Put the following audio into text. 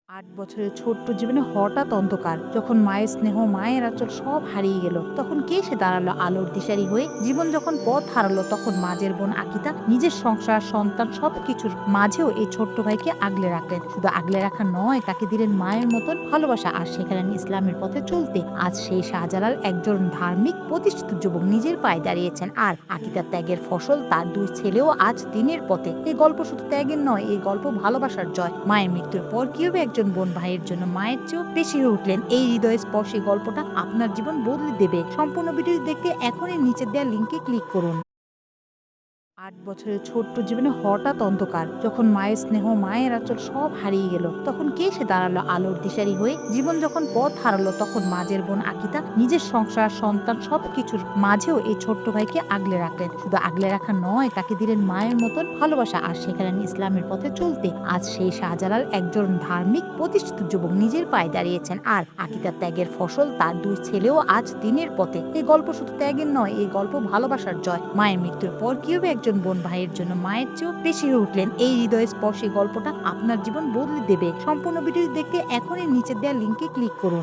৮ বছরের ছোট্ট জীবনে হঠাৎ অন্ধকার। যখন মায়ের স্নেহ, মায়ের আঁচল সব হারিয়ে গেল, তখন কে এসে দাঁড়ালো আলোর দিশারি হয়ে? জীবন যখন পথ হারালো, তখন মাঝের বোন আকিতা নিজের সংসার, সন্তান সবকিছুর মাঝেও এই ছোট্ট ভাইকে আগলে রাখলেন। শুধু আগলে রাখা নয়, তাকে দিলেন মায়ের মতন ভালোবাসা আর শেখালেন ইসলামের পথে চলতে। আজ সেই শাহজালাল একজন ধার্মিক প্রতিষ্ঠিত যুবক, নিজের পায়ে দাঁড়িয়েছেন। আর আকিতার ত্যাগের ফসল তার ২ ছেলেও আজ দিনের পথে। এই গল্প শুধু ত্যাগের নয়, এই গল্প ভালোবাসার জয়। মায়ের মৃত্যুর পর কিভাবে একজন বোন ভাইয়ের জন্য মায়ের চেয়েও বেশি হয়ে উঠলেন, এই হৃদয়স্পর্শী গল্পটা আপনার জীবন বদলে দেবে। সম্পূর্ণ ভিডিও দেখতে এখনই নিচে দেওয়া লিংকে ক্লিক করুন। ৮ বছরের ছোট্ট জীবনে হঠাৎ অন্ধকার। যখন মায়ের স্নেহ, মায়ের আঁচল সব হারিয়ে গেল, তখন কে এসে দাঁড়ালো আলোর দিশারি হয়ে? জীবন যখন পথ হারালো, তখন মাঝের বোন আকিতা নিজের সংসার, সন্তান সবকিছুর মাঝেও এই ছোট্ট ভাইকে আগলে রাখলেন। শুধু আগলে রাখা নয়, তাকে দিলেন মায়ের মতন ভালোবাসা আর শেখালেন ইসলামের পথে চলতে। আজ সেই শাহজালাল একজন ধার্মিক প্রতিষ্ঠিত যুবক, নিজের পায়ে দাঁড়িয়েছেন। আর আকিতার ত্যাগের ফসল তার ২ ছেলেও আজ দিনের পথে। এই গল্প শুধু ত্যাগের নয়, এই গল্প ভালোবাসার জয়। মায়ের মৃত্যুর পর কিভাবে একজন বোন ভাইয়ের জন্য মায়ের চেয়েও বেশি হয়ে উঠলেন, এই হৃদয়স্পর্শী গল্পটা আপনার জীবন বদলে দেবে। সম্পূর্ণ ভিডিও দেখতে এখনই নিচে দেওয়া লিংকে ক্লিক করুন।